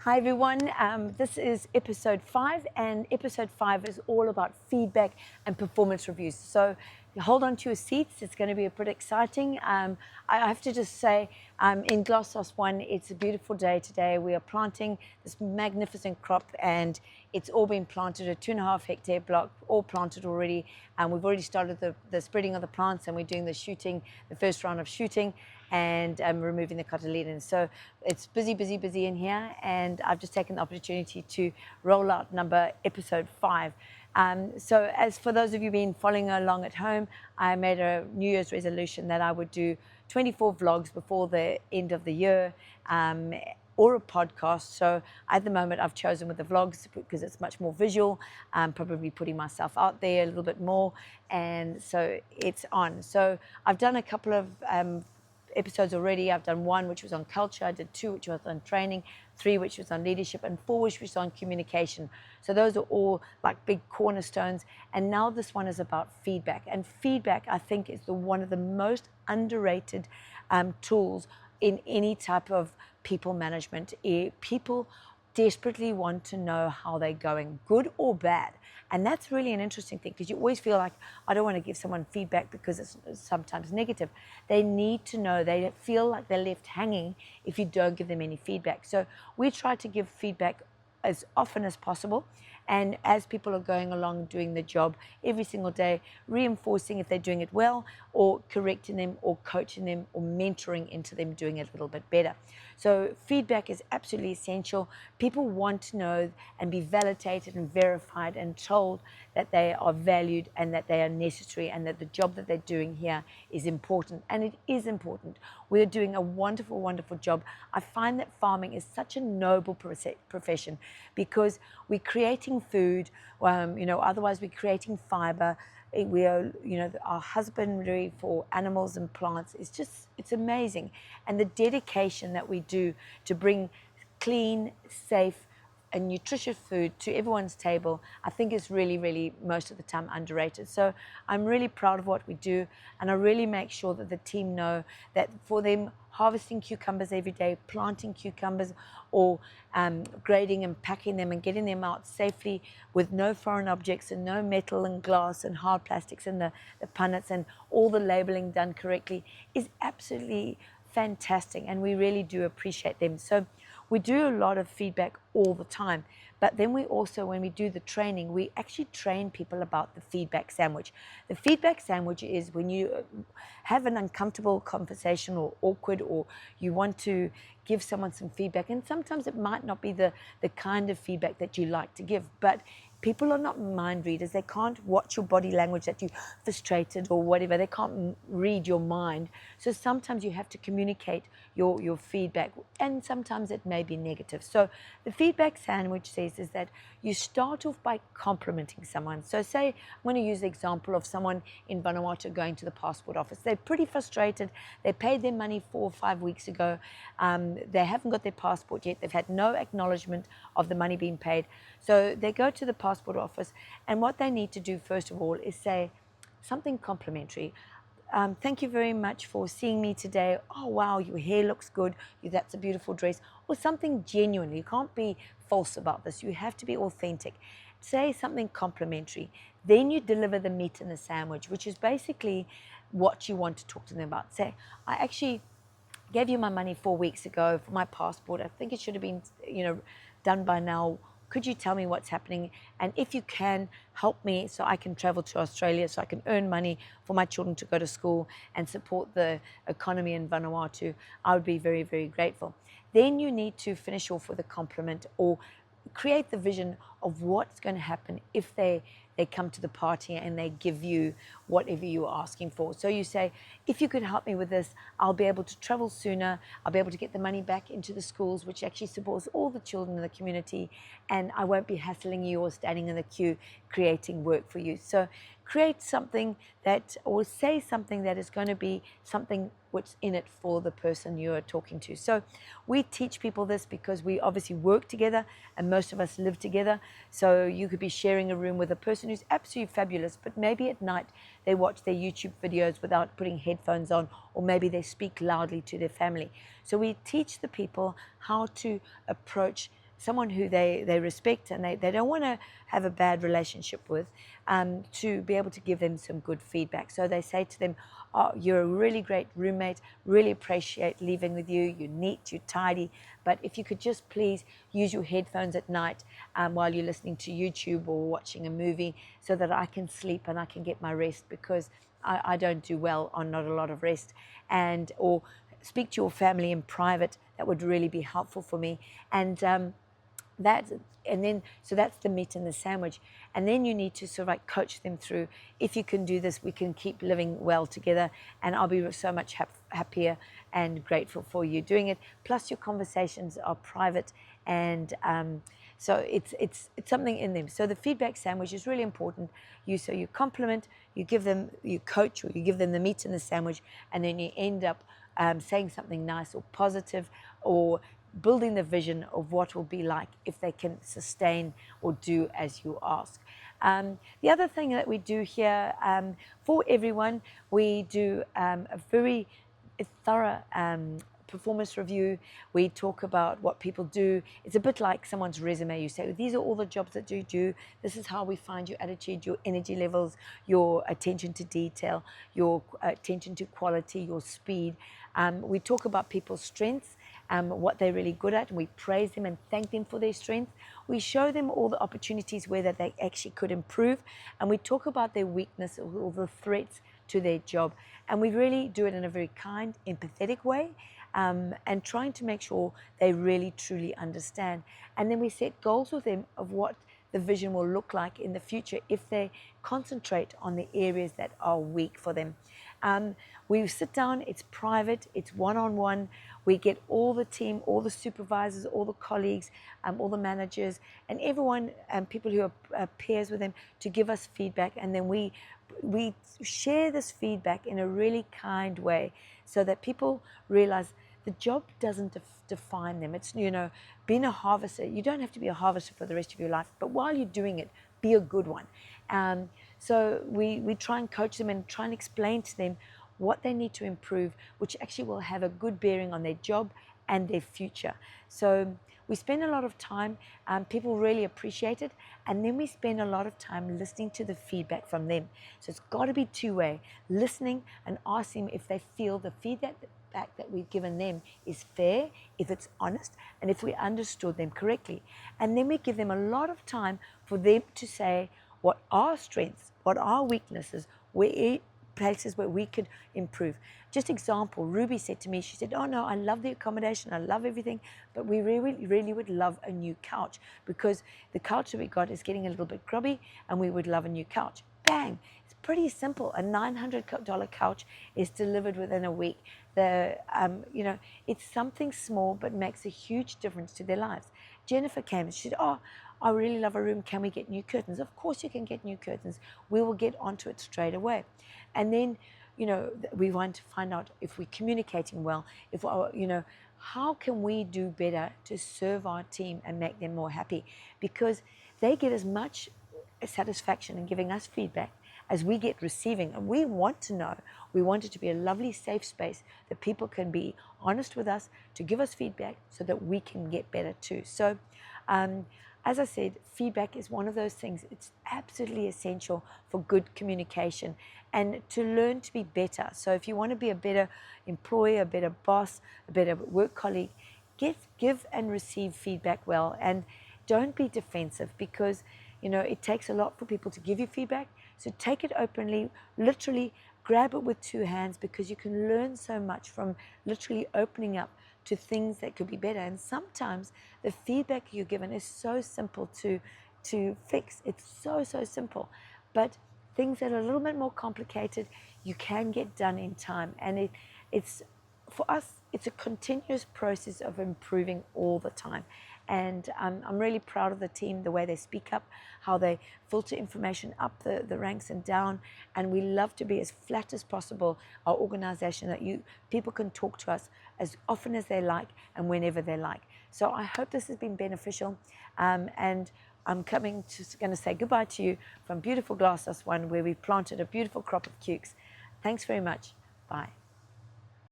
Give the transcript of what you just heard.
Hi everyone, this is episode 5, and episode 5 is all about feedback and performance reviews. So hold on to your seats, it's going to be pretty exciting. I have to just say, in Glasshouse 1, it's a beautiful day today. We are planting this magnificent crop, and it's all been planted, a 2.5 hectare block, all planted already. And we've already started the spreading of the plants, and we're doing the shooting, the first round of shooting, and removing the cotyledons. So it's busy in here, and I've just taken the opportunity to roll out episode 5. So as for those of you been following along at home, I made a New Year's resolution that I would do 24 vlogs before the end of the year, or a podcast. So at the moment I've chosen with the vlogs because it's much more visual, probably putting myself out there a little bit more, and so it's on. So I've done a couple of episodes already. I've done 1 which was on culture, I did 2 which was on training, 3 which was on leadership, and 4 which was on communication. So those are all like big cornerstones, and now this one is about feedback. And feedback, I think, is one of the most underrated tools in any type of people management. People desperately want to know how they're going, good or bad. And that's really an interesting thing, because you always feel like, I don't want to give someone feedback because it's sometimes negative. They need to know, they feel like they're left hanging if you don't give them any feedback. So we try to give feedback as often as possible, and as people are going along doing the job every single day, reinforcing if they're doing it well, or correcting them, or coaching them, or mentoring into them doing it a little bit better. So feedback is absolutely essential. People want to know and be validated and verified and told that they are valued and that they are necessary, and that the job that they're doing here is important. And it is important. We're doing a wonderful job. I find that farming is such a noble profession, because we're creating food, otherwise we're creating fiber. We are, our husbandry for animals and plants is just, it's amazing. And the dedication that we do to bring clean, safe, and nutritious food to everyone's table, I think is really most of the time underrated. So I'm really proud of what we do, and I really make sure that the team know that for them, harvesting cucumbers every day, planting cucumbers, or grading and packing them and getting them out safely with no foreign objects and no metal and glass and hard plastics and the punnets, and all the labeling done correctly, is absolutely fantastic, and we really do appreciate them. So we do a lot of feedback all the time, but then we also, when we do the training, we actually train people about the feedback sandwich. The feedback sandwich is when you have an uncomfortable conversation, or awkward, or you want to give someone some feedback, and sometimes it might not be the kind of feedback that you like to give, but people are not mind readers. They can't watch your body language that you're frustrated or whatever. They can't read your mind. So sometimes you have to communicate your feedback, and sometimes it may be negative. So the feedback sandwich says is that you start off by complimenting someone. So say, I'm going to use the example of someone in Vanuatu going to the passport office. They're pretty frustrated. They paid their money 4 or 5 weeks ago. They haven't got their passport yet. They've had no acknowledgement of the money being paid. So they go to the passport office, and what they need to do first of all is say something complimentary. Thank you very much for seeing me today. Oh wow, your hair looks good. That's a beautiful dress. Or something genuine. You can't be false about this. You have to be authentic. Say something complimentary. Then you deliver the meat in the sandwich, which is basically what you want to talk to them about. Say, I actually gave you my money 4 weeks ago for my passport. I think it should have been, done by now. Could you tell me what's happening? And if you can, help me so I can travel to Australia, so I can earn money for my children to go to school and support the economy in Vanuatu. I would be very grateful. Then you need to finish off with a compliment, or create the vision of what's going to happen if they come to the party and they give you whatever you're asking for. So you say, if you could help me with this, I'll be able to travel sooner, I'll be able to get the money back into the schools, which actually supports all the children in the community, and I won't be hassling you or standing in the queue creating work for you. So create something that, or say something that is going to be something what's in it for the person you are talking to. So we teach people this because we obviously work together, and most of us live together. So you could be sharing a room with a person who's absolutely fabulous, but maybe at night they watch their YouTube videos without putting headphones on, or maybe they speak loudly to their family. So we teach the people how to approach someone who they respect and they don't want to have a bad relationship with, to be able to give them some good feedback. So they say to them, oh, you're a really great roommate, really appreciate living with you, you're neat, you're tidy, but if you could just please use your headphones at night while you're listening to YouTube or watching a movie, so that I can sleep and I can get my rest, because I don't do well on not a lot of rest. And or speak to your family in private. That would really be helpful for me. And then so that's the meat and the sandwich. And then you need to sort of like coach them through, if you can do this, we can keep living well together, and I'll be so much happier and grateful for you doing it. Plus your conversations are private, and so it's something in them. So the feedback sandwich is really important. So you compliment, you give them, you coach, or you give them the meat and the sandwich, and then you end up saying something nice or positive, or building the vision of what will be like if they can sustain or do as you ask. The other thing that we do here, for everyone, we do a very thorough performance review. We talk about what people do. It's a bit like someone's resume. You say, these are all the jobs that you do. This is how we find your attitude, your energy levels, your attention to detail, your attention to quality, your speed. We talk about people's strengths, what they're really good at, and we praise them and thank them for their strengths. We show them all the opportunities where that they actually could improve, and we talk about their weakness or the threats to their job. And we really do it in a very kind, empathetic way, and trying to make sure they really, truly understand. And then we set goals with them of what the vision will look like in the future if they concentrate on the areas that are weak for them. We sit down, it's private, it's one-on-one. We get all the team, all the supervisors, all the colleagues, all the managers, and everyone, people who are peers with them, to give us feedback. And then we share this feedback in a really kind way, so that people realize the job doesn't define them. It's, being a harvester, you don't have to be a harvester for the rest of your life, but while you're doing it, be a good one. So we try and coach them and try and explain to them what they need to improve, which actually will have a good bearing on their job and their future. So we spend a lot of time, people really appreciate it, and then we spend a lot of time listening to the feedback from them. So it's got to be two-way, listening and asking if they feel the feedback that we've given them is fair, if it's honest, and if we understood them correctly. And then we give them a lot of time for them to say what our strengths, what our weaknesses, places where we could improve. Just example, Ruby said to me, she said, oh no, I love the accommodation, I love everything, but we really, really would love a new couch, because the couch that we got is getting a little bit grubby, and we would love a new couch. Bang! It's pretty simple. A $900 couch is delivered within a week. It's something small but makes a huge difference to their lives. Jennifer came and she said, oh, I really love a room. Can we get new curtains? Of course you can get new curtains. We will get onto it straight away. And then, we want to find out if we're communicating well, how can we do better to serve our team and make them more happy? Because they get as much satisfaction in giving us feedback as we get receiving. And we want to know, we want it to be a lovely, safe space that people can be honest with us, to give us feedback so that we can get better too. So, as I said, feedback is one of those things. It's absolutely essential for good communication and to learn to be better. So if you want to be a better employee, a better boss, a better work colleague, give and receive feedback well, and don't be defensive, because it takes a lot for people to give you feedback. So take it openly, literally grab it with two hands, because you can learn so much from literally opening up to things that could be better. And sometimes the feedback you're given is so simple to fix. It's so simple. But things that are a little bit more complicated, you can get done in time. And it's for us, it's a continuous process of improving all the time. And I'm really proud of the team, the way they speak up, how they filter information up the ranks and down. And we love to be as flat as possible, our organization, that people can talk to us as often as they like and whenever they like. So I hope this has been beneficial. And I'm going to say goodbye to you from beautiful Glasshouse One, where we've planted a beautiful crop of cukes. Thanks very much. Bye.